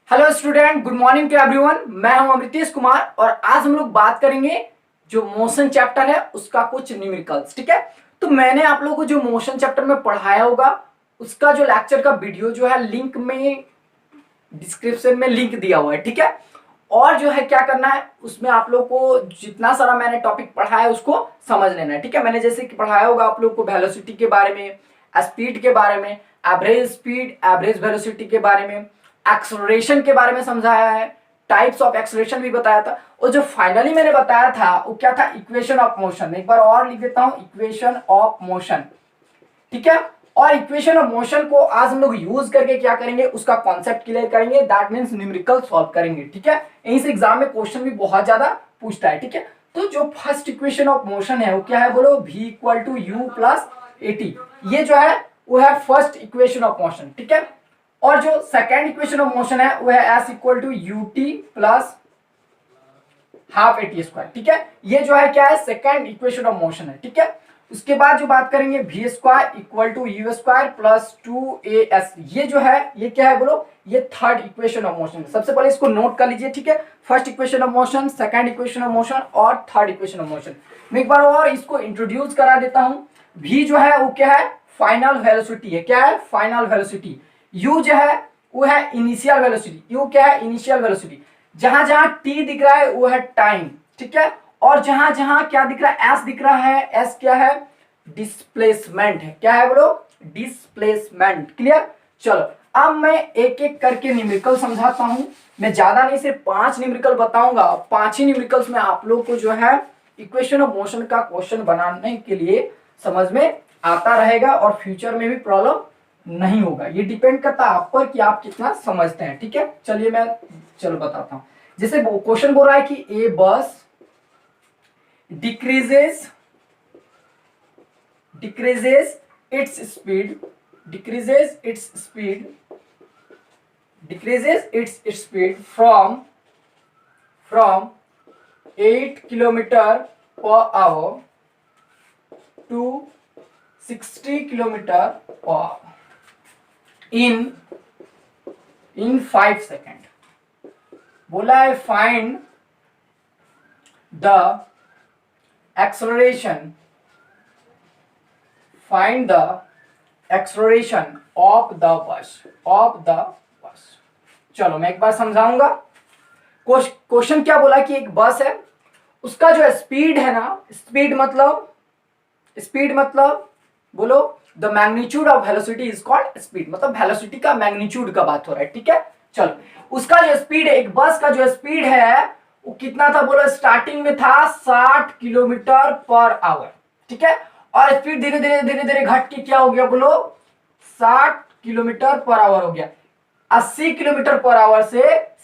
Hello student, good morning to everyone. मैं हूं अमृतेश कुमार और आज हम लोग बात करेंगे जो मोशन चैप्टर है उसका कुछ न्यूमेरिकल्स। ठीक है, तो मैंने आप लोगों को जो मोशन चैप्टर में पढ़ाया होगा उसका जो लेक्चर का वीडियो जो है लिंक में डिस्क्रिप्शन में लिंक दिया हुआ है। ठीक है, और जो है क्या करना है उसमें आप लोग को जितना सारा मैंने टॉपिक पढ़ाया है उसको समझ लेना है। ठीक है, मैंने जैसे कि पढ़ाया होगा आप लोग को वेलोसिटी के बारे में, स्पीड के बारे में, एवरेज स्पीड एवरेज वेलोसिटी के बारे में, एक्सेलरेशन के बारे में समझाया है, टाइप्स ऑफ एक्सेलरेशन भी बताया था, और जो फाइनली मैंने बताया था वो क्या था, इक्वेशन ऑफ मोशन। एक बार और लिख देता हूं, इक्वेशन ऑफ मोशन। ठीक है, और इक्वेशन ऑफ मोशन को आज हम लोग यूज करके क्या करेंगे, उसका कॉन्सेप्ट क्लियर करेंगे, दैट मींस न्यूमेरिकल सॉल्व करेंगे। ठीक है, यहीं से एग्जाम में क्वेश्चन भी बहुत ज्यादा पूछता है। ठीक है, तो जो फर्स्ट इक्वेशन ऑफ मोशन है वो क्या है, बोलो v equal to u plus a t. ये जो है वो है फर्स्ट इक्वेशन ऑफ मोशन। ठीक है, और जो सेकेंड इक्वेशन ऑफ मोशन है वो है s equal to u t plus half a t square. ठीक है, ये जो है क्या है, सेकेंड इक्वेशन ऑफ मोशन है। ठीक है, उसके बाद जो बात करेंगे v square equal to u square plus two a s, ये जो है ये क्या है बोलो, ये थर्ड इक्वेशन ऑफ मोशन। सबसे पहले इसको नोट कर लीजिए। ठीक है, first equation of motion, second equation of motion और थर्ड इक्वेशन ऑफ मोशन। मैं एक बार और इसको इंट्रोड्यूस करा देता हूं। वी जो है वो क्या है, फाइनल वेलोसिटी है। क्या है, फाइनल वेलोसिटी। यू जो है वो है इनिशियल वेलोसिटी। यू क्या है, इनिशियल वेलोसिटी। जहां जहां टी दिख रहा है वो है टाइम। ठीक है, और जहां जहां क्या दिख रहा है, एस दिख रहा है, एस क्या है, डिस्प्लेसमेंट है। क्या है बोलो, डिस्प्लेसमेंट। क्लियर। चलो अब मैं एक एक करके न्यूमेरिकल समझाता हूं। मैं ज्यादा नहीं, सिर्फ 5 न्यूमेरिकल बताऊंगा। 5 ही न्यूमेरिकल्स में आप लोग को जो है इक्वेशन ऑफ मोशन का क्वेश्चन बनाने के लिए समझ में आता रहेगा और फ्यूचर में भी प्रॉब्लम नहीं होगा। ये डिपेंड करता है आप पर कि आप कितना समझते हैं। ठीक है, चलिए मैं बताता हूं। जैसे क्वेश्चन बोल रहा है कि ए बस decreases its speed from 8 kilometer per hour to 60 kilometer per hour in 5 seconds। बोला है find the acceleration of the bus। चलो मैं एक बार समझाऊंगा। क्वेश्चन क्या बोला कि एक बस है, उसका जो स्पीड है ना, स्पीड मतलब बोलो the magnitude of velocity is called speed. मतलब वेलोसिटी का मैग्नीट्यूड का बात हो रहा है। ठीक है, चलो उसका जो स्पीड है, एक बस का जो स्पीड है वो कितना था बोलो, स्टार्टिंग में था 60 किलोमीटर पर आवर। ठीक है, और स्पीड धीरे धीरे घट के क्या हो गया बोलो, 60 किलोमीटर पर आवर हो गया। 80 किलोमीटर पर आवर से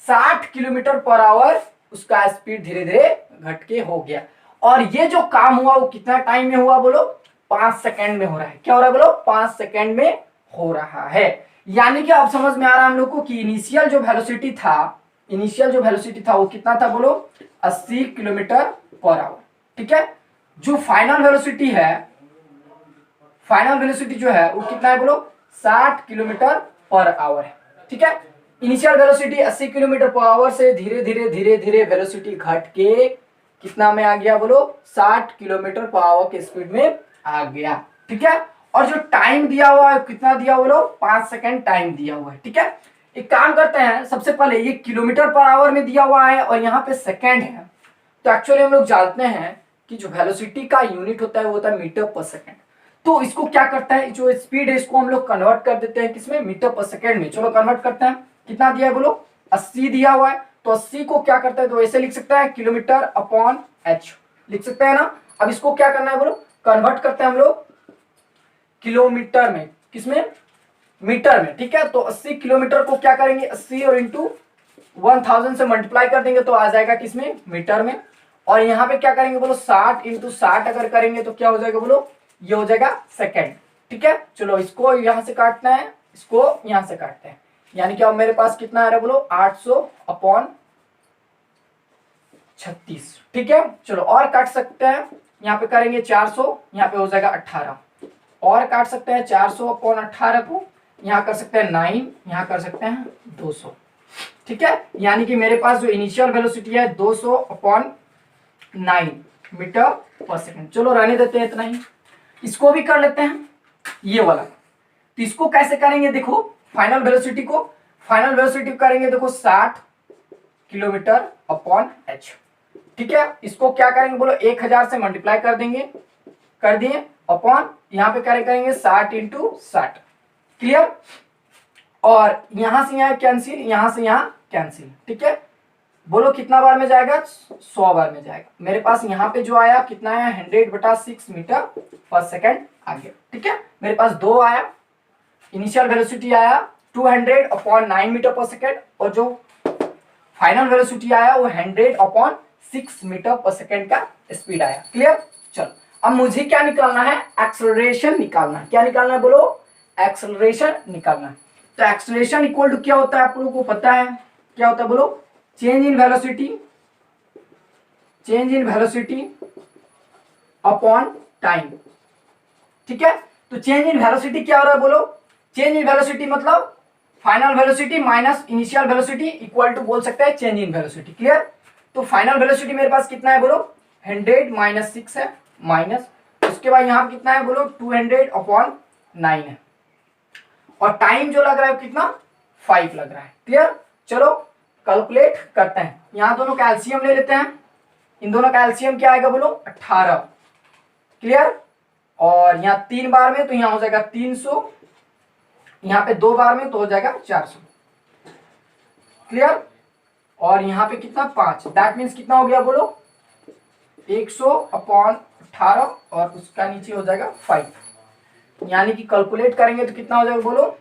60 किलोमीटर पर आवर उसका स्पीड धीरे धीरे घट के हो गया। और ये जो काम हुआ वो कितना टाइम में हुआ बोलो, 5 सेकेंड में हो रहा है। क्या हो रहा है बोलो, 5 सेकेंड में हो रहा है। यानी कि अब समझ में आ रहा है हम लोग को कि इनिशियल जो वेलोसिटी था वो कितना था बोलो, 80 किलोमीटर पर आवर। ठीक है, जो फाइनल वेलोसिटी जो है वो कितना है बोलो, 60 किलोमीटर पर आवर है। ठीक है, initial velocity 80 kilometre per our से धीरे धीरे वेलोसिटी घट के कितना में आ गया बोलो, 60 किलोमीटर पर आवर के स्पीड में आ गया। ठीक है, और जो टाइम दिया हुआ है कितना दिया बोलो, 5 सेकेंड टाइम दिया हुआ है। ठीक है, एक काम करते हैं, सबसे पहले ये किलोमीटर पर आवर में दिया हुआ है और यहाँ पे सेकेंड है, तो एक्चुअली हम लोग जानते हैं कि जो वेलोसिटी का यूनिट होता है वो होता है मीटर पर सेकेंड। तो इसको क्या करता है, जो स्पीड है इसको हम लोग कन्वर्ट कर देते हैं किसमें, मीटर पर सेकेंड में। चलो कन्वर्ट करते हैं। कितना दिया है बोलो, 80 दिया हुआ है, तो 80 को क्या करता है, तो ऐसे लिख सकता है किलोमीटर अपॉन एच लिख सकते हैं ना। अब इसको क्या करना है बोलो, कन्वर्ट करते हैं हम लोग किलोमीटर में, किसमें, मीटर में। ठीक है, तो 80 किलोमीटर को क्या करेंगे, 80 और इंटू 1000 से मल्टीप्लाई कर देंगे तो आ जाएगा किसमें, मीटर में। और यहाँ पे क्या करेंगे बोलो, 60 इंटू 60 अगर करेंगे तो क्या हो जाएगा बोलो, ये हो जाएगा सेकेंड। ठीक है, चलो इसको यहाँ से काटना है, इसको यहाँ से काटते हैं, यानी कि अब मेरे पास कितना आ रहा है बोलो, 800 अपॉन 36। ठीक है, चलो और काट सकते हैं, यहाँ पे करेंगे 400, यहाँ पे हो जाएगा 18, और काट सकते हैं 400 अपॉन 18 को, यहाँ कर सकते हैं 9, यहाँ कर सकते हैं 200। ठीक है, यानी कि मेरे पास जो इनिशियल वेलोसिटी है 200/9 मीटर पर सेकंड। चलो रहने देते हैं इतना ही, इसको भी कर लेते हैं ये वाला। तो इसको कैसे करेंगे, देखो फाइनल वेलोसिटी करेंगे देखो 60 किलोमीटर अपॉन एच। ठीक है, इसको क्या करेंगे बोलो, 1000 से मल्टीप्लाई कर देंगे, कर दिए, अपॉन यहाँ पे करेंगे 60 इंटू 60। क्लियर, और यहां से यहाँ कैंसिल, यहां से यहाँ कैंसिल। ठीक है, बोलो कितना बार में जाएगा, 100 बार में जाएगा। मेरे पास यहाँ पे जो आया कितना आया, 100/6 मीटर पर सेकंड आ गया। ठीक है, मेरे पास 2 आया, इनिशियल वेलोसिटी आया 200/9 मीटर पर सेकंड, और जो फाइनल वेलोसिटी आया वो 100/6 मीटर पर सेकंड का स्पीड आया। क्लियर, चलो अब मुझे क्या निकालना है, एक्सेलरेशन निकालना है। क्या निकालना है बोलो, एक्सेलरेशन निकालना है। तो एक्सेलरेशन इक्वल टू क्या होता है, आप लोगों को पता है क्या होता है बोलो, change in velocity upon time. ठीक है, तो चेंज इन वेलोसिटी क्या हो रहा है बोलो, चेंज इन वेलोसिटी मतलब final velocity minus initial velocity equal to बोल सकते हैं चेंज इन वेलोसिटी। क्लियर, तो फाइनल वेलोसिटी मेरे पास कितना है बोलो, 100 माइनस 6 है, माइनस उसके बाद यहाँ कितना है बोलो 200/9 है, और टाइम जो लग रहा है कितना 5 लग रहा है। क्लियर, चलो कैलकुलेट करते हैं। यहाँ दोनों का एलसीएम ले लेते हैं, इन दोनों का एलसीएम क्या आएगा बोलो 18। क्लियर, और यहाँ 3 बार में तो यहाँ हो जाएगा 300, यहाँ पे 2 बार में तो हो जाएगा 400। क्लियर, और यहाँ पे कितना 5, दैट मीन्स कितना हो गया बोलो 100/18, और उसका नीचे हो जाएगा 5, यानी कि कैलकुलेट करेंगे तो कितना हो जाएगा बोलो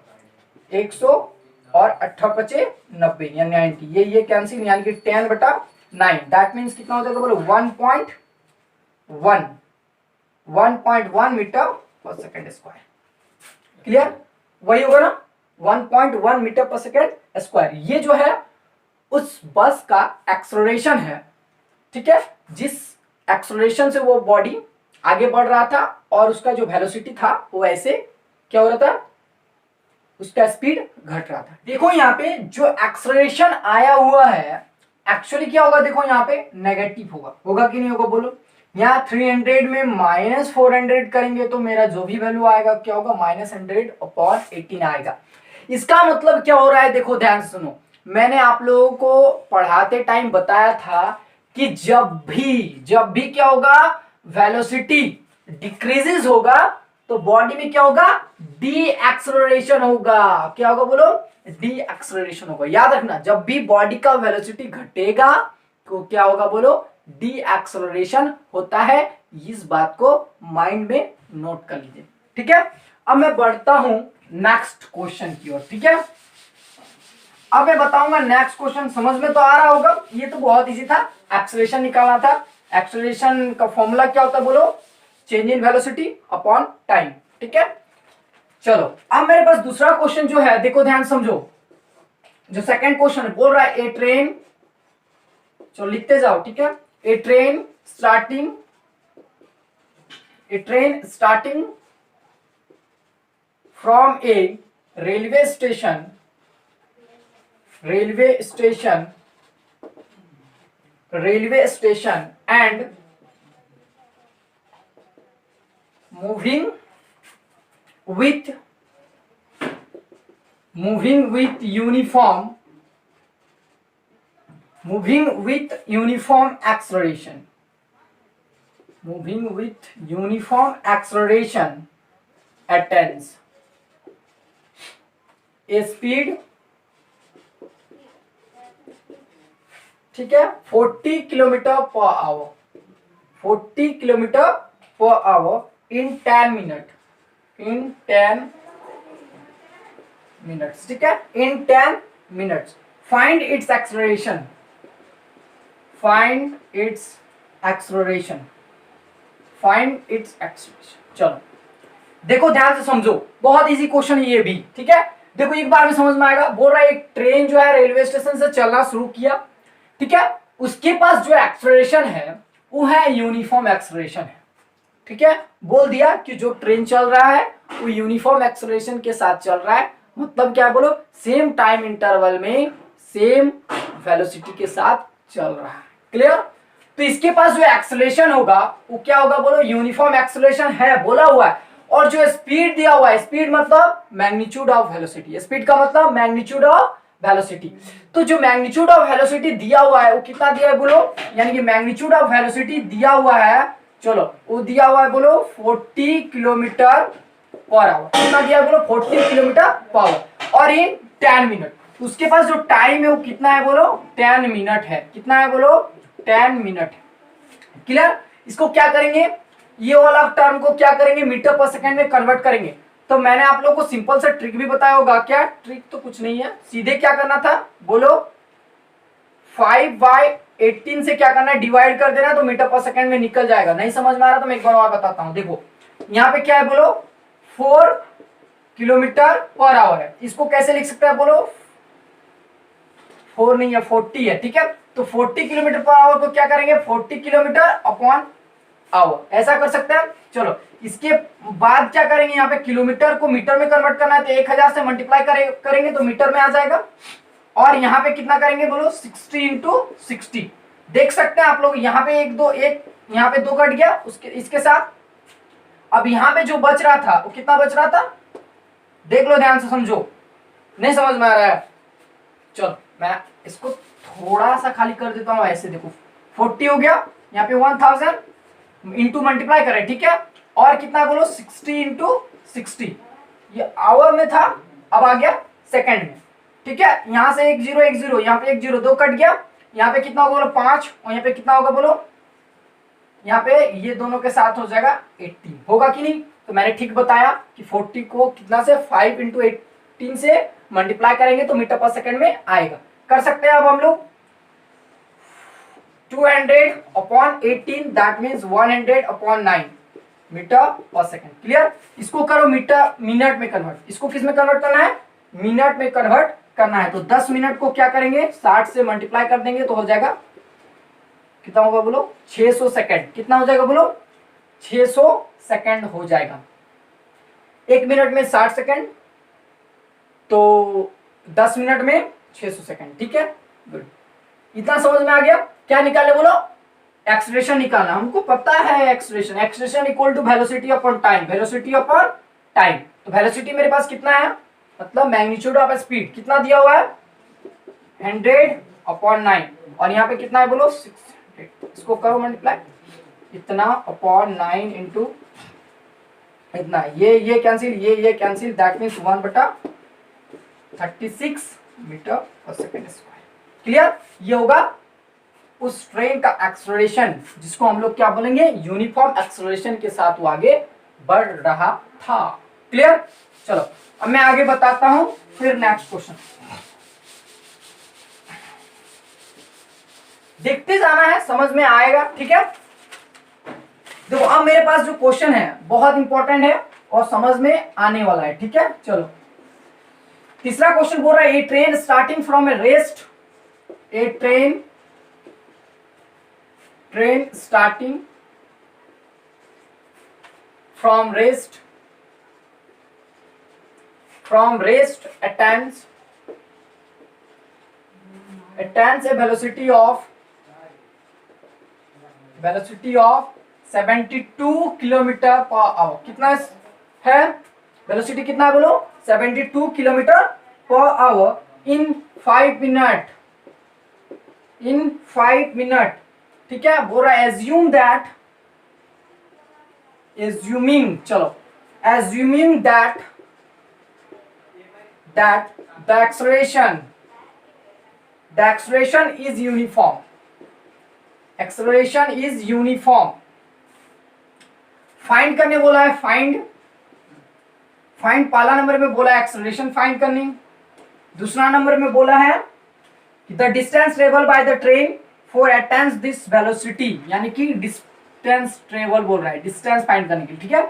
100 और 18×5 = 90 या 90, ये कैंसिल, यानी कि 10/9, दैट मीन्स कितना हो जाएगा बोलो 1.1 metre per second square. Clear, वही होगा ना 1.1 मीटर पर सेकंड स्क्वायर। ये जो है उस बस का एक्सेलरेशन है। ठीक है, जिस एक्सेलरेशन से वो बॉडी आगे बढ़ रहा था और उसका जो वेलोसिटी था वो ऐसे क्या हो रहा था, उसका स्पीड घट रहा था। देखो यहाँ पे जो एक्सेलरेशन आया हुआ है एक्चुअली क्या होगा, देखो यहाँ पे नेगेटिव होगा कि नहीं होगा बोलो। यहाँ 300 में -400 करेंगे तो मेरा जो भी वैल्यू आएगा क्या होगा, -100/18 आएगा। इसका मतलब क्या हो रहा है, देखो ध्यान से सुनो, मैंने आप लोगों को पढ़ाते टाइम बताया था कि जब भी क्या होगा, वेलोसिटी डिक्रीजेस होगा तो बॉडी में क्या होगा, डी एक्सेलरेशन होगा। क्या होगा बोलो, डी एक्सेलरेशन होगा। याद रखना, जब भी बॉडी का वेलोसिटी घटेगा तो क्या होगा बोलो, डी एक्सेलरेशन होता है। इस बात को माइंड में नोट कर लीजिए। ठीक है, अब मैं बढ़ता हूं नेक्स्ट क्वेश्चन की ओर। ठीक है, अब मैं बताऊंगा नेक्स्ट क्वेश्चन, समझ में तो आ रहा होगा, ये तो बहुत इजी था, एक्सेलरेशन निकालना था। एक्सेलरेशन का फॉर्मूला क्या होता है बोलो, change in velocity upon time. ठीक है, चलो अब मेरे पास दूसरा क्वेश्चन जो है, देखो ध्यान समझो, जो सेकंड क्वेश्चन बोल रहा है ए ट्रेन, चलो लिखते जाओ। ठीक है, a train starting from a railway station and moving with uniform acceleration attains a speed, ठीक है, 40 kilometre per our in 10 minutes. ठीक है, इन 10 मिनट्स फाइंड इट्स एक्सेलरेशन। चलो देखो ध्यान से समझो, बहुत इजी क्वेश्चन है ये भी। ठीक है, देखो एक बार में समझ में आएगा। बोल रहा है एक ट्रेन जो है रेलवे स्टेशन से चलना शुरू किया, ठीक है, उसके पास जो एक्सेलरेशन है वो है यूनिफॉर्म एक्सेलरेशन है। ठीक है, बोल दिया कि जो ट्रेन चल रहा है वो यूनिफॉर्म एक्सेलरेशन के साथ चल रहा है। मतलब क्या बोलो, सेम टाइम इंटरवल में सेम वेलोसिटी के साथ चल रहा है। क्लियर? तो इसके पास जो एक्सेलरेशन होगा वो क्या होगा बोलो, यूनिफॉर्म एक्सेलरेशन है बोला हुआ है। और जो स्पीड दिया हुआ है, स्पीड मतलब मैग्नीट्यूड ऑफ वेलोसिटी, स्पीड का मतलब मैग्नीट्यूड ऑफ वेलोसिटी। तो जो मैग्नीट्यूड ऑफ वेलोसिटी दिया हुआ है वो कितना दिया है बोलो, यानी कि मैग्नीट्यूड ऑफ वेलोसिटी दिया हुआ है, चलो वो दिया हुआ है बोलो 40 किलोमीटर पर आवर। कितना दिया है बोलो, 40 किलोमीटर पर आवर और इन 10 मिनट। उसके पास जो टाइम है वो कितना है बोलो, 10 मिनट है। कितना है बोलो, 10 मिनट है। क्लियर? इसको क्या करेंगे, ये वाला टर्म को क्या करेंगे, मीटर पर सेकंड में कन्वर्ट करेंगे। तो मैंने आप लोगों को सिंपल सा ट्रिक भी बताया होगा। क्या ट्रिक? तो कुछ नहीं है, सीधे क्या करना था बोलो, 5/18 से क्या करना है, डिवाइड कर देना, तो मीटर पर सेकंड में निकल जाएगा। नहीं समझ में आ रहा तो मैं एक बार और बताता हूं। देखो यहाँ पे क्या है बोलो, 4 किलोमीटर पर आवर है। इसको कैसे लिख सकते हैं बोलो, 4 नहीं है 40 है, ठीक है। तो 40 किलोमीटर पर आवर को क्या करेंगे, 40 किलोमीटर अपॉन आवर, ऐसा कर सकते हैं। चलो इसके बाद क्या करेंगे, यहाँ पे किलोमीटर को मीटर में कन्वर्ट करना है, तो 1000 से मल्टीप्लाई करेंगे तो मीटर में आ जाएगा। और यहाँ पे कितना करेंगे बोलो, 60 इंटू 60। देख सकते हैं आप लोग, यहाँ पे एक यहाँ पे 2 कट गया उसके इसके साथ। अब यहाँ पे जो बच रहा था वो कितना बच रहा था, देख लो ध्यान से, समझो। नहीं समझ में आ रहा है, चलो मैं इसको थोड़ा सा खाली कर देता हूँ। ऐसे देखो 40 हो गया, यहाँ पे 1000 इंटू मल्टीप्लाई करें, ठीक है। और कितना बोलो, 60 इंटू 60। ये आवर में था, अब आ गया सेकंड में, ठीक है। यहाँ से 1 0 1 0, यहाँ पे 1 0 2 कट गया। यहाँ पे कितना होगा बोलो, 5। और यहाँ पे कितना होगा बोलो, यहाँ पे ये दोनों के साथ हो जाएगा 80। होगा कि नहीं? तो मैंने ठीक बताया कि 40 को कितना से 5 इंटू 18 से मल्टीप्लाई करेंगे तो मीटर पर सेकंड में आएगा। कर सकते हैं अब हम लोग 200 upon 18, that means 100 upon 9 metre per second. Clear? इसको करो मीटर मिनट में कन्वर्ट। इसको किस में कन्वर्ट करना है, मिनट में कन्वर्ट करना है। तो 10 मिनट को क्या करेंगे, 60 से मल्टीप्लाई कर देंगे तो हो जाएगा, कितना होगा बोलो, 600 सेकंड। कितना हो जाएगा बोलो, 600 सेकंड हो जाएगा। 1 मिनट में 60 सेकंड, तो 10 मिनट में 600 सेकंड, ठीक है। गुड, इतना समझ में आ गया। क्या निकाले बोलो, एक्सेलरेशन निकालना। हमको पता है acceleration, acceleration equal to velocity upon time, velocity upon time. तो वेलोसिटी मेरे पास कितना है, मतलब मैग्नीट्यूड ऑफ स्पीड कितना दिया हुआ है, 100 अपॉन 9। और यहाँ पे कितना है बोलो, 600। इसको करो मल्टीप्लाई, इतना अपॉन 9 इंटू इतना, ये कैंसिल, ये cancel, that means 1/36 metre per second square. Clear? ये होगा उस ट्रेन का एक्सेलरेशन जिसको हम लोग क्या बोलेंगे, यूनिफॉर्म एक्सेलरेशन के साथ वो आगे बढ़ रहा था। क्लियर? चलो अब मैं आगे बताता हूं, फिर नेक्स्ट क्वेश्चन देखते जाना है, समझ में आएगा, ठीक है। देखो अब मेरे पास जो क्वेश्चन है बहुत इंपॉर्टेंट है और समझ में आने वाला है, ठीक है। चलो तीसरा क्वेश्चन बोल रहा है, a train starting from a rest, a train starting from rest attains a velocity of 72 kilometre per hour. कितना है वेलोसिटी, कितना है बोलो, 72 kilometre per our in 5 minute, ठीक है। बोल रहा है assume that, assuming that the acceleration is uniform, find करने बोला है, फाइंड पहला नंबर में बोला है एक्सेलरेशन फाइंड करनी, दूसरा नंबर में बोला है कि the distance travel by the train for attains this velocity, यानी कि डिस्टेंस ट्रेवल बोल रहा है, डिस्टेंस फाइंड करने के लिए, ठीक है।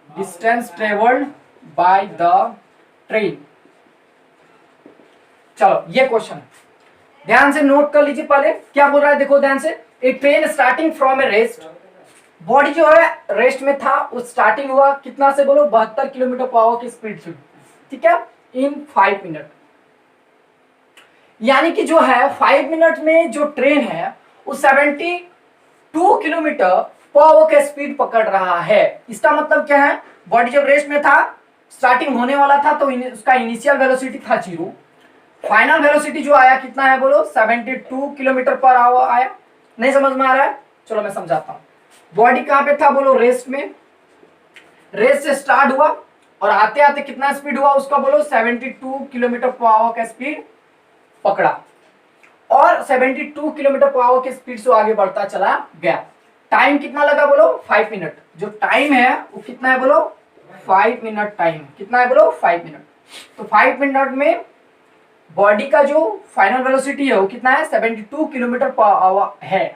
Distance travelled by the train. चलो ये क्वेश्चन ध्यान से नोट कर लीजिए। पहले क्या बोल रहा है देखो ध्यान से, a train starting from a rest, body जो है रेस्ट में था, वो स्टार्टिंग हुआ कितना से बोलो 72 किलोमीटर पर आवर की स्पीड से, ठीक है, इन 5 मिनट। यानी कि जो है 5 मिनट में जो ट्रेन है वो 72 किलोमीटर पर आवर का स्पीड पकड़ रहा है। इसका मतलब क्या है, बॉडी जब रेस्ट में था, स्टार्टिंग होने वाला था, तो उसका इनिशियल वेलोसिटी था 0, फाइनल वेलोसिटी जो आया कितना है बोलो 72 किलोमीटर पर आवर आया। नहीं समझ में आ रहा है, चलो मैं समझाता हूं। बॉडी कहां पे था बोलो रेस्ट में, रेस्ट से स्टार्ट हुआ और आते आते कितना स्पीड हुआ उसका बोलो 72 किलोमीटर पर आवर का स्पीड पकड़ा, और 72 किलोमीटर पर आवर की स्पीड से आगे बढ़ता चला गया। टाइम कितना लगा बोलो 5 मिनट। जो टाइम है वो कितना है बोलो 5 मिनट टाइम, कितना है बोलो 5 मिनट। तो 5 मिनट में बॉडी का जो फाइनल वेलोसिटी है वो कितना है 72 किलोमीटर पर आवर है।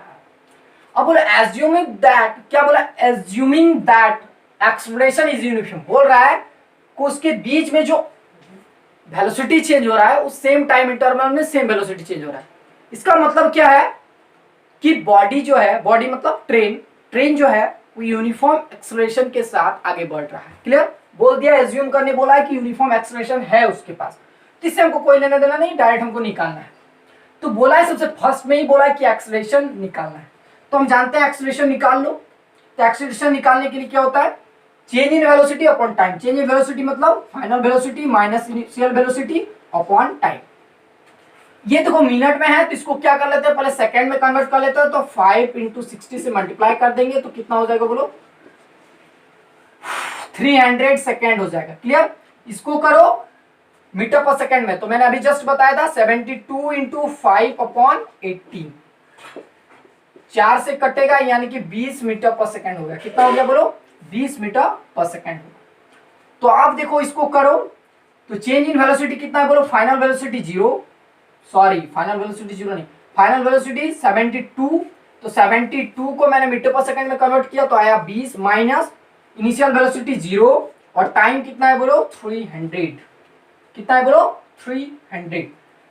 अब बोला एज्यूमिंग दैट, क्या बोला assuming that acceleration is uniform, बोल रहा है कि उसके बीच में जो वेलोसिटी चेंज हो रहा है उस सेम टाइम इंटरवल में सेम वेलोसिटी चेंज हो रहा है। इसका मतलब क्या है कि बॉडी जो है, बॉडी मतलब ट्रेन, ट्रेन जो है वो यूनिफॉर्म एक्सेलरेशन के साथ आगे बढ़ रहा है। क्लियर, बोल दिया, एज्यूम करने बोला है कि यूनिफॉर्म एक्सेलरेशन है उसके पास, तो इससे हमको कोई लेना देना नहीं, डायरेक्ट हमको निकालना है। तो बोला है सबसे फर्स्ट में ही बोला है कि एक्सेलरेशन निकालना है, तो हम जानते हैं एक्सेलरेशन निकाल लो। तो एक्सेलरेशन निकालने के लिए क्या होता है, change in velocity upon time. Change in velocity मतलब final velocity minus initial velocity upon time. ये देखो मिनट में है तो इसको क्या कर लेते हैं, पहले सेकंड में कन्वर्ट कर लेते हैं, तो 5 × 60 से मल्टीप्लाई कर देंगे तो कितना हो जाएगा बोलो 300 सेकेंड हो जाएगा। क्लियर, इसको करो मीटर पर सेकेंड में, तो मैंने अभी जस्ट बताया था 72 × 5/18, 4 से कटेगा यानी कि 20 मीटर पर सेकेंड हो गया। कितना हो गया बोलो 20 मीटर पर सेकेंड। तो आप देखो इसको करो तो चेंज इन वेलोसिटी कितना है बोलो, final velocity 0, sorry final velocity 0 नहीं, फाइनल वेलोसिटी 72, तो 72 को मैंने मीटर पर सेकेंड में कन्वर्ट किया तो आया 20 माइनस इनिशियल वेलोसिटी 0 और टाइम कितना है बोलो 300, कितना है बोलो 300।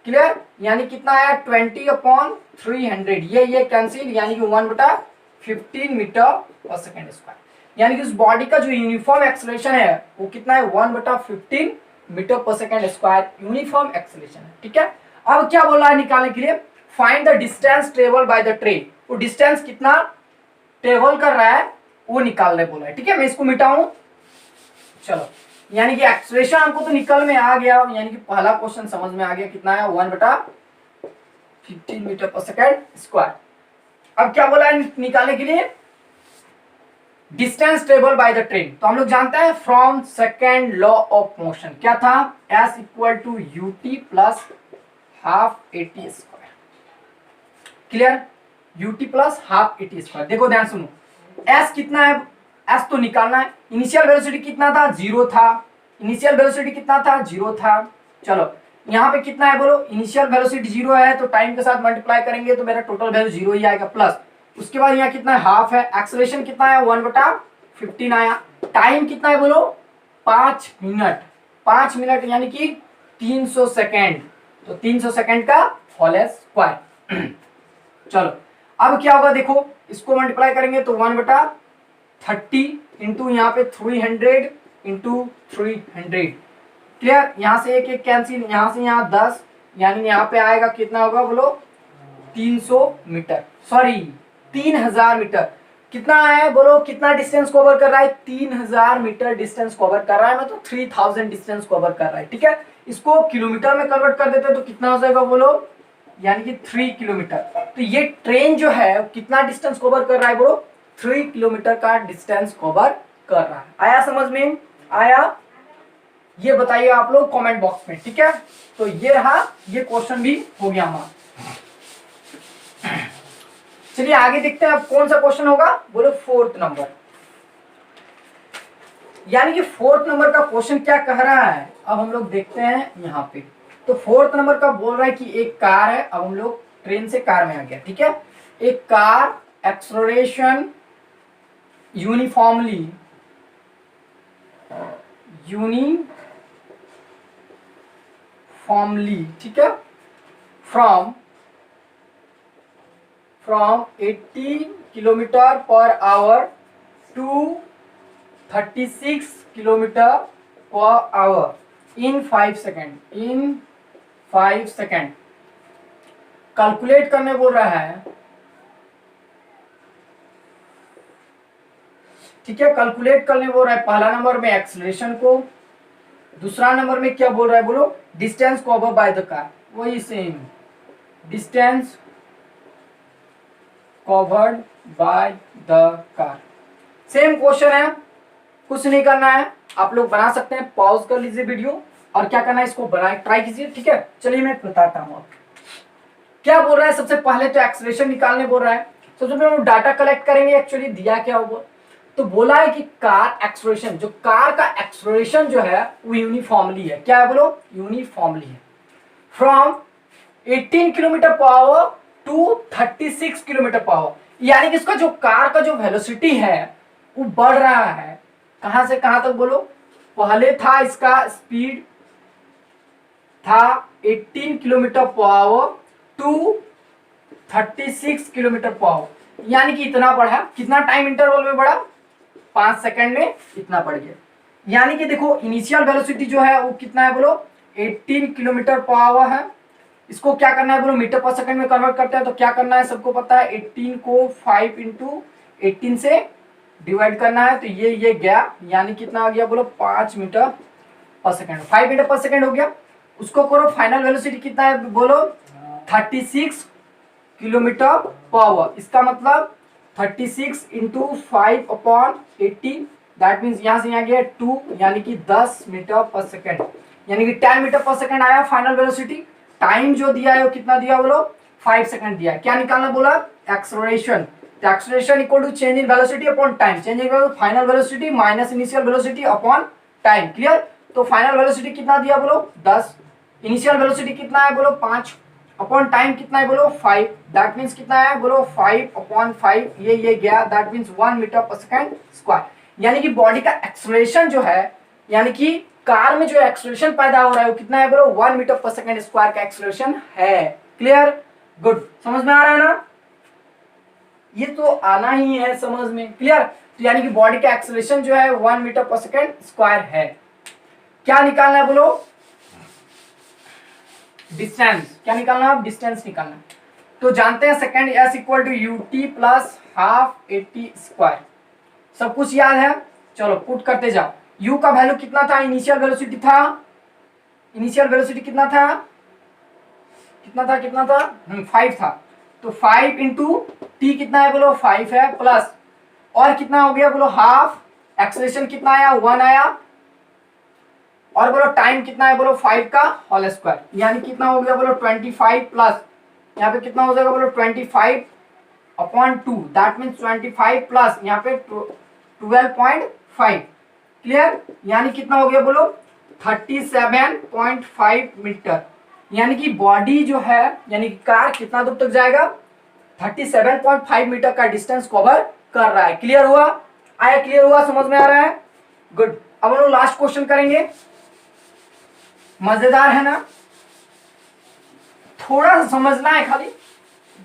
क्लियर, यानी कितना आया 20/300, ये कैंसिल, यानी कि 1/15 मीटर पर सेकेंड स्क्वायर। यानी कि उस बॉडी का जो यूनिफॉर्म एक्सेलरेशन है वो कितना है 1/15 मीटर पर सेकेंड स्क्वायर यूनिफॉर्म एक्सेलरेशन है। ठीक है, अब क्या बोला है निकालने के लिए, find the distance travel by the train, वो डिस्टेंस कितना ट्रेवल कर रहा है वो निकालने बोला है। ठीक है, मैं इसको मिटाऊं, चलो, यानी कि एक्सेलरेशन हमको तो निकल में आ गया, यानी कि पहला क्वेश्चन समझ में आ गया, कितना है 1/15 मीटर पर सेकेंड स्क्वायर। अब क्या बोला है निकालने के लिए, distance travel by the train, तो हम लोग जानते हैं from second law of motion क्या था, S = ut plus half AT square. Clear, ut plus half AT square. देखो ध्यान सुनो, S कितना है, S तो निकालना है, इनिशियल वेलोसिटी कितना था 0 था, इनिशियल वेलोसिटी कितना था 0 था। चलो यहाँ पे कितना है बोलो, इनिशियल वेलोसिटी 0 है तो टाइम के साथ मल्टीप्लाई करेंगे तो मेरा टोटल वैल्यू 0 ही आएगा, प्लस उसके बाद यहाँ कितना है हाफ है, एक्सेलरेशन कितना है 1/15 आया, टाइम कितना है बोलो 5 मिनट, 5 मिनट यानी कि 300 सेकेंड, तो 300 सेकेंड का होल स्क्वायर। चलो अब क्या होगा देखो, इसको मल्टीप्लाई करेंगे तो 1/30 इंटू यहाँ पे 300 इंटू 300। क्लियर, यहाँ से एक कैंसिल, यहाँ से यहाँ 10, यानी यहाँ पे आएगा कितना होगा बोलो 300 मीटर, सॉरी 3000 मीटर। कितना है बोलो, कितना डिस्टेंस कवर कर रहा है 3000 मीटर डिस्टेंस कवर कर रहा है, मतलब 3000 डिस्टेंस कवर कर रहा है। ठीक है, इसको किलोमीटर में कन्वर्ट कर देते हैं तो कितना हो जाएगा बोलो, यानी कि 3 किलोमीटर। तो ये ट्रेन जो है कितना डिस्टेंस कवर कर रहा है बोलो 3 किलोमीटर का डिस्टेंस कवर कर रहा है। आया समझ में, आया, ये बताइए आप लोग कमेंट बॉक्स में। ठीक है, तो ये रहा, ये क्वेश्चन भी हो गया हमारा। चलिए आगे देखते हैं अब कौन सा क्वेश्चन होगा, बोलो 4th नंबर, यानी कि 4th नंबर का क्वेश्चन क्या कह रहा है, अब हम लोग देखते हैं यहाँ पे। तो 4th नंबर का बोल रहा है कि एक कार है, अब हम लोग ट्रेन से कार में आ गया। ठीक है, एक कार एक्सेलरेशन यूनिफॉर्मली ठीक है, from 80 kilometre per our 236 kilometre per our in 5 second, in 5 second. Calculate करने बोल रहा है, ठीक है, कैलकुलेट करने बोल रहा है। पहला नंबर में एक्सेलरेशन को, दूसरा नंबर में क्या बोल रहा है बोलो, distance covered by the car, वही same, distance covered by the car. Same question है, कुछ नहीं करना है, आप लोग बना सकते हैं। पॉज कर लीजिए वीडियो और क्या करना है, इसको बनाए ट्राई कीजिए, ठीक है। चलिए मैं बताता हूँ आपको क्या बोल रहा है। सबसे पहले तो एक्सेलरेशन निकालने बोल रहा है। सबसे पहले हम डाटा कलेक्ट करेंगे, एक्चुअली दिया क्या होगा। तो बोला है कि कार एक्सेलरेशन, जो कार का एक्सेलरेशन जो है वो यूनिफॉर्मली है। क्या है बोलो, यूनिफॉर्मली है। From 18 kilometre per hour to 36 kilometre per hour, यानी कि इसका जो कार का जो वेलोसिटी है वो बढ़ रहा है। कहां से कहां तक बोलो, पहले था इसका स्पीड था 18 kilometre per hour to 36 kilometre per hour, यानी कि इतना बढ़ा। कितना टाइम इंटरवल में बढ़ा, 5 सेकंड में इतना बढ़ गया। यानी कि देखो इनिशियल वेलोसिटी जो है वो कितना है बोलो, 18 किलोमीटर पर आवर है। इसको क्या करना है बोलो, मीटर पर सेकंड में कन्वर्ट करते हैं। तो क्या करना है, सबको पता है 18 को 5 इंटू 18 से डिवाइड करना है। तो ये गया, यानी कितना आ गया बोलो, 5 metre per second. 5 metre per second हो गया। उसको करो, फाइनल वेलोसिटी कितना है बोलो, 36 किलोमीटर पर आवर। इसका मतलब 36 इंटू 5 अपॉन 80, दैट मीन्स यहां से यहाँ गया 2, यानी कि 10 मीटर पर सेकंड, यानी कि 10 मीटर पर सेकंड आया फाइनल वेलोसिटी। टाइम जो दिया है वो कितना दिया बोलो, 5 सेकंड दिया है। क्या निकालना बोला, acceleration. Acceleration equal to change in velocity upon time, change in final velocity minus initial velocity upon time. Clear. तो फाइनल वेलोसिटी कितना दिया बोलो, 10, इनिशियल वेलोसिटी कितना है बोलो, 5, अपॉन टाइम कितना है बोलो, 5, दैट मीन्स कितना है बोलो, 5 अपॉन 5, ये गया, that means 1 metre per second square. यानी कि बॉडी का एक्सेलरेशन जो है, यानी कि कार में जो एक्सेलरेशन पैदा हो रहा है वो कितना है बोलो, 1 मीटर पर सेकंड स्क्वायर का एक्सेलरेशन है। क्लियर, गुड, समझ में आ रहा है ना, ये तो आना ही है समझ में। क्लियर। तो यानी कि बॉडी का एक्सेलरेशन जो है 1 मीटर पर सेकंड स्क्वायर है। क्या निकालना है बोलो, डिस्टेंस। क्या निकालना है, डिस्टेंस निकालना। तो जानते हैं second s equal to u t plus half 80 square, सब कुछ याद है। चलो पुट करते जाओ। u का वैल्यू कितना था, इनिशियल वेलोसिटी था, इनिशियल वेलोसिटी कितना था, कितना था 5 था। तो 5 इंटू टी कितना है बोलो, 5 है, प्लस और कितना हो गया बोलो, हाफ। एक्सेलरेशन कितना आया, 1 आया, और बोलो टाइम कितना है बोलो, 5 का होल स्क्वायर, यानी कितना हो गया बोलो 25 प्लस यहाँ पे कितना हो जाएगा बोलो 25 अपॉन 2, दैट मीन्स 25 प्लस यहाँ पे 12.5। क्लियर। यानी कितना हो गया बोलो 37.5 मीटर। यानी कि बॉडी जो है, यानी कि कार कितना दूर तक जाएगा, 37.5 मीटर का डिस्टेंस कवर कर रहा है। क्लियर हुआ, आया, क्लियर हुआ, समझ में आ रहा है, गुड। अब हम लोग लास्ट क्वेश्चन करेंगे, मजेदार है ना, थोड़ा सा समझना है खाली,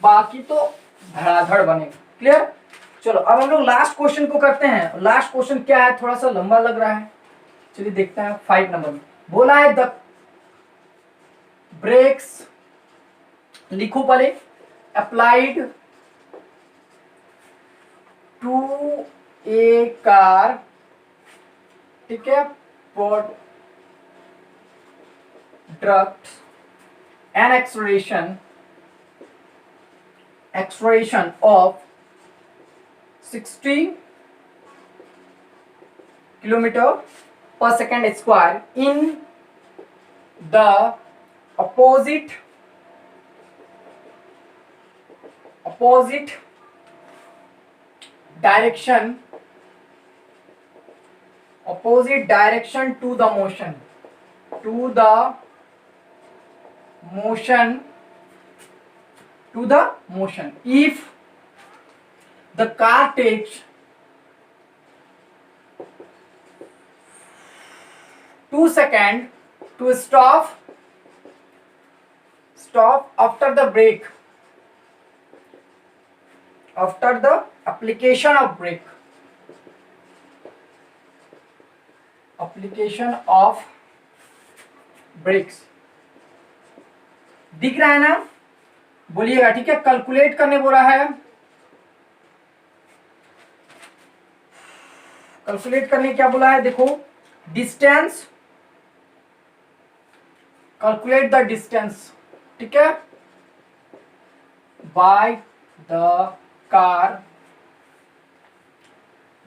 बाकी तो धड़ाधड़ बनेगा। क्लियर। चलो अब हम लोग लास्ट क्वेश्चन को करते हैं। लास्ट क्वेश्चन क्या है, थोड़ा सा लंबा लग रहा है, चलिए देखते हैं। 5 नंबर में बोला है द ब्रेक्स, लिखो पहले, अप्लाइड टू ए कार, ठीक है, product an acceleration of 60 kilometer per second square in the opposite direction to the motion if the car takes 2 seconds to stop after the brake, after the application of brake, application of brakes, दिख रहा है ना, बोलिएगा, ठीक है। Calculate करने बोला है, कैलकुलेट करने क्या बोला है, देखो डिस्टेंस, कैलकुलेट द डिस्टेंस, ठीक है, bye the car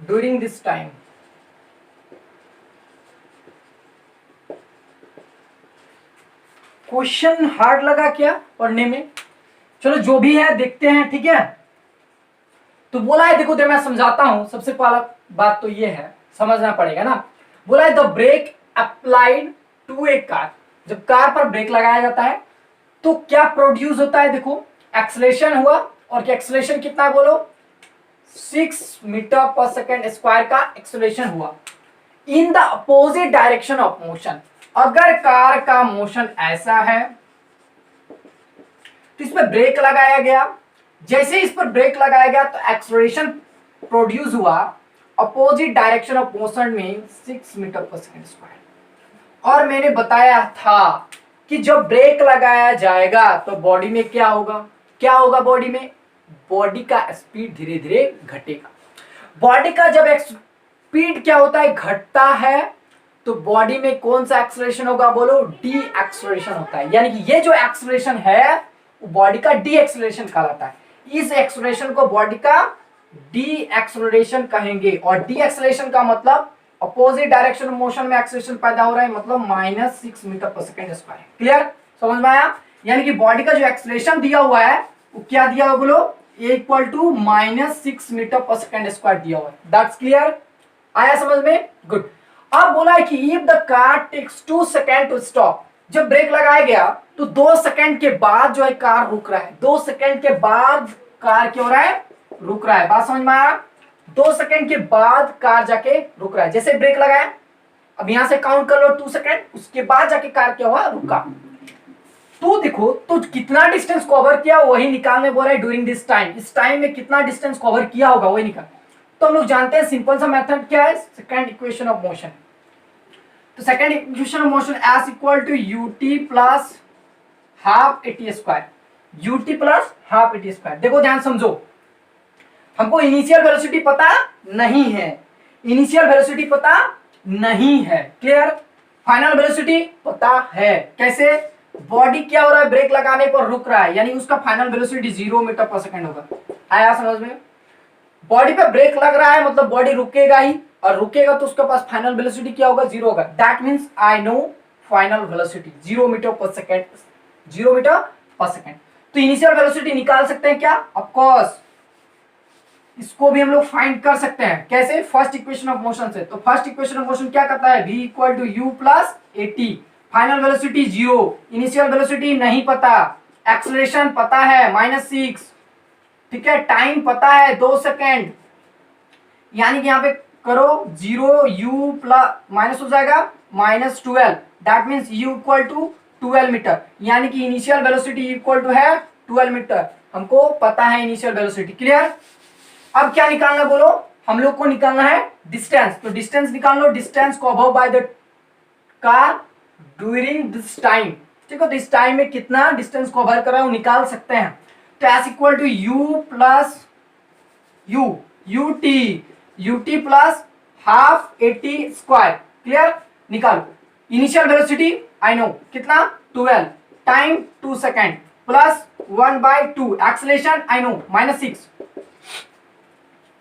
during this time. Question hard लगा क्या पढ़ने में? चलो जो भी है देखते हैं, ठीक है। तो बोला है, देखो मैं समझाता हूं। सबसे पहला बात तो ये है, समझना पड़ेगा ना। बोला है the brake applied to a car, जब कार पर ब्रेक लगाया जाता है तो क्या प्रोड्यूस होता है, देखो एक्सेलरेशन हुआ, और क्या एक्सेलरेशन कितना है बोलो, 6 मीटर पर सेकेंड स्क्वायर का एक्सेलरेशन हुआ in the opposite direction of motion. अगर कार का मोशन ऐसा है तो इस पर ब्रेक लगाया गया, जैसे इस पर ब्रेक लगाया गया तो एक्सेलरेशन प्रोड्यूस हुआ अपोजिट डायरेक्शन ऑफ मोशन में 6 मीटर पर सेकेंड स्क्वायर। और मैंने बताया था कि जब ब्रेक लगाया जाएगा तो बॉडी में क्या होगा, क्या होगा बॉडी में, बॉडी का स्पीड धीरे धीरे घटेगा। बॉडी का जब स्पीड क्या होता है, घटता है, तो बॉडी में कौन सा एक्सेलरेशन होगा बोलो, डी एक्सेलरेशन होता है। यानी कि ये जो एक्सेलरेशन है वो बॉडी का डी एक्सेलरेशन कहलाता है। इस एक्सेलरेशन को बॉडी का डी एक्सेलरेशन कहेंगे। और डी एक्सेलरेशन का मतलब अपोजिट डायरेक्शन मोशन में एक्सेलरेशन पैदा हो रहा है, मतलब -6 मीटर पर सेकेंड स्क्वायर। क्लियर, समझ में आया? यानी कि बॉडी का जो एक्सेलरेशन दिया हुआ है वो क्या दिया हुआ बोलो, इक्वल टू -6 मीटर पर सेकेंड स्क्वायर दिया हुआ है। दैट्स क्लियर, आया समझ में? गुड। अब बोला है कि if the car takes 2 second to stop, जब ब्रेक लगाया गया तो 2 सेकेंड के बाद जो है कार रुक रहा है, 2 सेकेंड के बाद कार क्या हो रहा है, रुक रहा है। बात समझ में आया? 2 सेकेंड के बाद कार जाके रुक रहा है। जैसे ब्रेक लगाया, अब यहां से काउंट कर लो 2 सेकेंड, उसके बाद जाके कार क्या हुआ, रुका। तो देखो तो कितना डिस्टेंस कवर किया वही निकालने बोल रहा है ड्यूरिंग दिस टाइम। इस टाइम में कितना डिस्टेंस कवर किया होगा वही निकाल। तो हम लोग जानते हैं सिंपल सा मेथड क्या है, सेकंड इक्वेशन ऑफ मोशन। तो second equation of motion s equal to u t plus half a t square, u t plus half a t square. देखो ध्यान समझो, हमको इनिशियल वेलोसिटी पता नहीं है, इनिशियल वेलोसिटी पता नहीं है, क्लियर। फाइनल वेलोसिटी पता है। कैसे, बॉडी क्या हो रहा है, ब्रेक लगाने पर रुक रहा है, यानी उसका final velocity 0 metre per second होगा। आया समझ में? बॉडी पे ब्रेक लग रहा है मतलब बॉडी रुकेगा ही, और रुकेगा तो उसके पास फाइनल वेलोसिटी क्या होगा, 0 होगा। That means I know final velocity 0 metre per second, 0 metre per second. तो इनिशियल वेलोसिटी निकाल सकते हैं क्या, ऑफ कोर्स इसको भी हम लोग फाइंड कर सकते हैं। कैसे, फर्स्ट इक्वेशन ऑफ मोशन से। तो फर्स्ट इक्वेशन ऑफ मोशन क्या करता है, v equal to u plus a t, final velocity 0, initial velocity नहीं पता, एक्सेलरेशन पता है -6, ठीक है, टाइम पता है 2 सेकेंड, यानी कि यहाँ पे करो 0 u प्लस माइनस हो जाएगा -12, that means u equal to 12 metre, यानी कि इनिशियल वेलोसिटी इक्वल टू है 12 मीटर। हमको पता है इनिशियल वेलोसिटी, क्लियर। अब क्या निकालना बोलो, हम लोग को निकालना है डिस्टेंस। तो डिस्टेंस निकाल लो, डिस्टेंस को above bye the car during this time, ठीक है। तो इस टाइम में कितना डिस्टेंस कवर कर रहा है वो निकाल सकते हैं। तो s equal to u plus u, u t plus half a t square, clear. निकालो इनिशियल वेलोसिटी आई नो कितना 12, time 2 second plus 1/2, acceleration I know -6,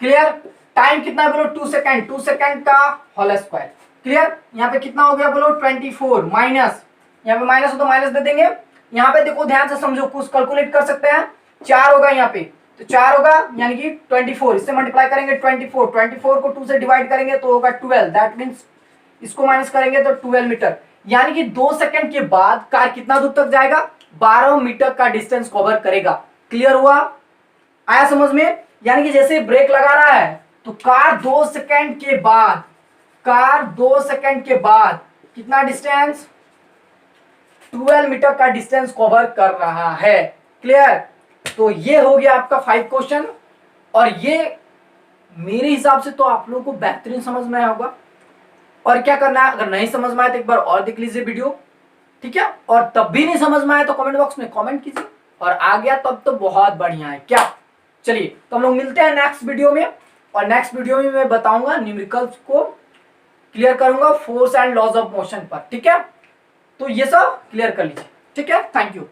clear. Time कितना बोलो 2 सेकेंड, 2 सेकेंड का होल स्क्वायर, क्लियर। यहाँ पे कितना हो गया बोलो 24, माइनस, यहाँ पे माइनस हो तो माइनस दे देंगे। यहाँ पे देखो ध्यान से समझो, कुछ कैलकुलेट कर सकते हैं, 4 होगा यहाँ पे, तो 4 होगा यानी कि 24, इससे मल्टीप्लाई करेंगे 24 को 2 से डिवाइड करेंगे तो होगा 12, दैट मीन्स इसको माइनस करेंगे तो 12 मीटर, यानी कि 2 सेकेंड के बाद कार कितना दूर तक जाएगा, 12 मीटर का डिस्टेंस कवर करेगा। क्लियर हुआ, आया समझ में? यानी कि जैसे ब्रेक लगा रहा है तो कार 2 सेकेंड के बाद, कार 2 सेकेंड के बाद कितना डिस्टेंस, 12 मीटर का डिस्टेंस कवर कर रहा है, क्लियर। तो ये हो गया आपका 5 क्वेश्चन, और ये मेरे हिसाब से तो आप लोगों को बेहतरीन समझ में आया होगा। और क्या करना है, अगर नहीं समझ में आए तो एक बार और देख लीजिए वीडियो, ठीक है। और तब भी नहीं समझ में आया तो कमेंट बॉक्स में कमेंट कीजिए, और आ गया तब तो बहुत बढ़िया है क्या। चलिए तो हम लोग मिलते हैं नेक्स्ट वीडियो में, और नेक्स्ट वीडियो में मैं बताऊंगा न्यूमेरिकल्स को क्लियर करूंगा force and laws of motion पर, ठीक है। तो ये सब क्लियर कर लीजिए, ठीक है। Thank you.